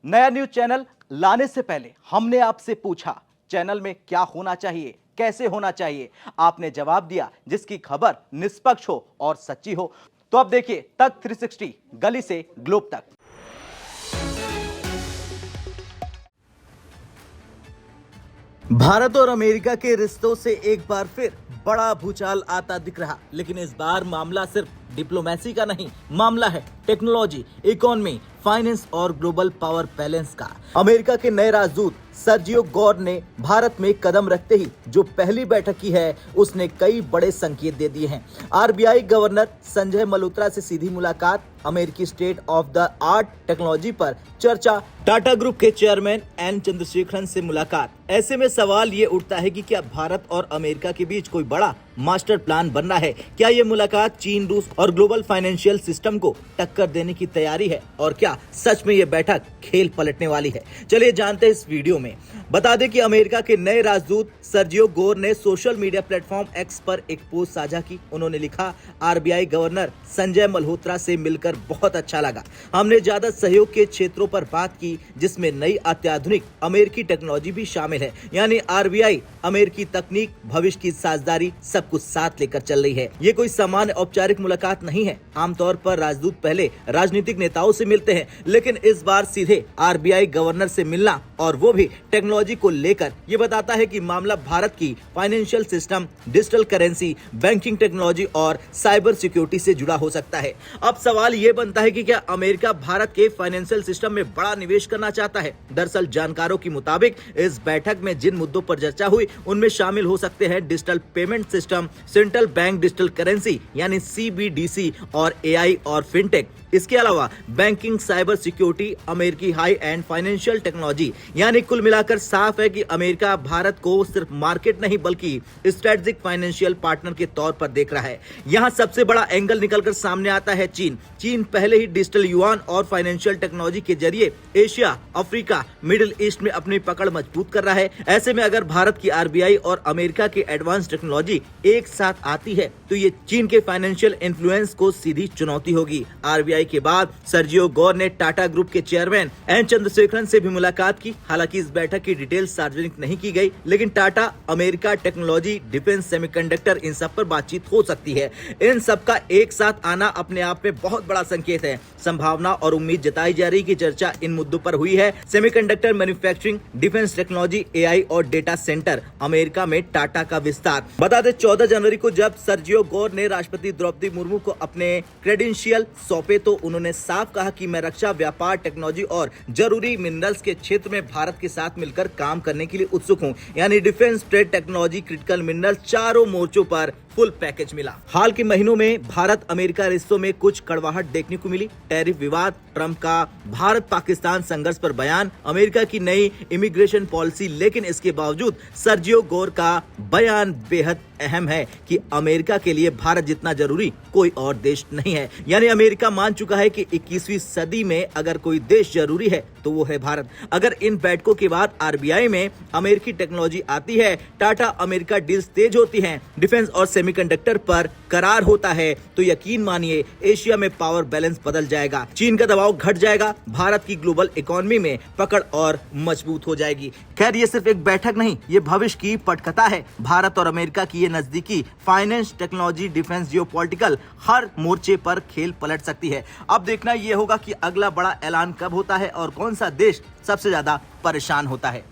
नया news channel लाने से पहले हमने आपसे पूछा चैनल में क्या होना चाहिए, कैसे होना चाहिए। आपने जवाब दिया जिसकी खबर निष्पक्ष हो और सच्ची हो। तो अब देखिए तक 360 गली से ग्लोब तक। भारत और अमेरिका के रिश्तों से एक बार फिर बड़ा भूचाल आता दिख रहा, लेकिन इस बार मामला सिर्फ डिप्लोमेसी का नहीं, मामला है टेक्नोलॉजी, इकोनॉमी, फाइनेंस और ग्लोबल पावर बैलेंस का। अमेरिका के नए राजदूत सर्जियो गौर ने भारत में कदम रखते ही जो पहली बैठक की है उसने कई बड़े संकेत दे दिए हैं। आरबीआई गवर्नर संजय मल्होत्रा से सीधी मुलाकात, अमेरिकी state of the art technology पर चर्चा, टाटा ग्रुप के चेयरमैन एन चंद्रशेखरन से मुलाकात। ऐसे में सवाल ये उठता है कि क्या भारत और अमेरिका के बीच कोई बड़ा मास्टर प्लान बन रहा है? क्या ये मुलाकात चीन, रूस और ग्लोबल फाइनेंशियल सिस्टम को टक्कर देने की तैयारी है? और क्या सच में ये बैठक खेल पलटने वाली है? चलिए जानते हैं इस वीडियो में। बता दें कि अमेरिका के नए राजदूत सर्जियो गौर ने सोशल मीडिया प्लेटफॉर्म एक्स पर एक पोस्ट साझा की। उन्होंने लिखा, आरबीआई गवर्नर संजय मल्होत्रा से मिलकर बहुत अच्छा लगा। हमने ज्यादा सहयोग के क्षेत्रों पर बात की जिसमें नई अत्याधुनिक अमेरिकी टेक्नोलॉजी भी शामिल है। यानी आरबीआई, अमेरिकी तकनीक, भविष्य की साझेदारी, सब कुछ साथ लेकर चल रही है। ये कोई सामान्य औपचारिक मुलाकात नहीं है। आमतौर पर राजदूत पहले राजनीतिक नेताओं से मिलते हैं, लेकिन इस बार सीधे आरबीआई गवर्नर से मिलना, और वो भी टेक्नोलॉजी को लेकर, ये बताता है कि मामला भारत की financial system, digital currency, banking technology और साइबर सिक्योरिटी से जुड़ा हो सकता है। अब सवाल ये बनता है कि क्या अमेरिका भारत के फाइनेंशियल सिस्टम में बड़ा निवेश करना चाहता है? दरअसल जानकारों के मुताबिक इस बैठक में जिन मुद्दों पर चर्चा हुई उनमें शामिल हो सकते हैं digital payment system, central bank digital currency यानी सीबीडीसी और एआई और फिनटेक। इसके अलावा बैंकिंग, साइबर सिक्योरिटी, अमेरिकी हाई एंड फाइनेंशियल टेक्नोलॉजी। यानी कुल मिलाकर साफ है कि अमेरिका भारत को सिर्फ मार्केट नहीं बल्कि स्ट्रेटेजिक फाइनेंशियल पार्टनर के तौर पर देख रहा है। यहाँ सबसे बड़ा एंगल निकलकर सामने आता है चीन। चीन पहले ही डिजिटल युआन और फाइनेंशियल टेक्नोलॉजी के जरिए एशिया, अफ्रीका, मिडिल ईस्ट में अपनी पकड़ मजबूत कर रहा है। ऐसे में अगर भारत की आरबीआई और अमेरिका की एडवांस टेक्नोलॉजी एक साथ आती है तो ये चीन के फाइनेंशियल इन्फ्लुएंस को सीधी चुनौती होगी। आरबीआई के बाद सर्जियो गौर ने टाटा ग्रुप के चेयरमैन एन चंद्रशेखरन से भी मुलाकात की। हालांकि इस बैठक की डिटेल सार्वजनिक नहीं की गई, लेकिन Tata, America, technology, defence, semiconductor, इन सब पर बातचीत हो सकती है। इन सब का एक साथ आना अपने आप में बहुत बड़ा संकेत है। संभावना और उम्मीद जताई जा रही की चर्चा इन मुद्दों पर हुई है। Semiconductor manufacturing, defence technology, AI और डेटा सेंटर, अमेरिका में टाटा का विस्तार। बता दें 14 जनवरी को जब सर्जियो गौर ने राष्ट्रपति द्रौपदी मुर्मू को अपने क्रेडेंशियल सौंपे तो उन्होंने साफ कहा कि मैं रक्षा, व्यापार, टेक्नोलॉजी और जरूरी मिनरल्स के क्षेत्र में भारत के साथ मिलकर काम करने के लिए उत्सुक हूं। यानी defence, trade, technology, critical minerals, चारों मोर्चों पर फुल पैकेज मिला। हाल के महीनों में भारत अमेरिका रिश्तों में कुछ कड़वाहट देखने को मिली। टैरिफ विवाद, ट्रंप का भारत पाकिस्तान संघर्ष पर बयान, अमेरिका की नई इमिग्रेशन पॉलिसी। लेकिन इसके बावजूद सर्जियो गौर का बयान बेहद अहम है कि अमेरिका के लिए भारत जितना जरूरी कोई और देश नहीं है। यानी अमेरिका मान चुका है कि 21वीं सदी में अगर कोई देश जरूरी है तो वो है भारत। अगर इन बैठकों के बाद आरबीआई में अमेरिकी टेक्नोलॉजी आती है, टाटा अमेरिका डील्स तेज होती हैं, डिफेंस और सेमीकंडक्टर पर करार होता है, तो यकीन मानिए एशिया में पावर बैलेंस बदल जाएगा। चीन का दबाव घट जाएगा, भारत की ग्लोबल इकोनॉमी में पकड़ और मजबूत हो जाएगी। खैर ये सिर्फ एक बैठक नहीं, ये भविष्य की पटकथा है। भारत और अमेरिका की ये नजदीकी फाइनेंस, टेक्नोलॉजी, डिफेंस, जियोपॉलिटिकल हर मोर्चे पर खेल पलट सकती है। अब देखना ये होगा कि अगला बड़ा ऐलान कब होता है और कौन सा देश सबसे ज्यादा परेशान होता है।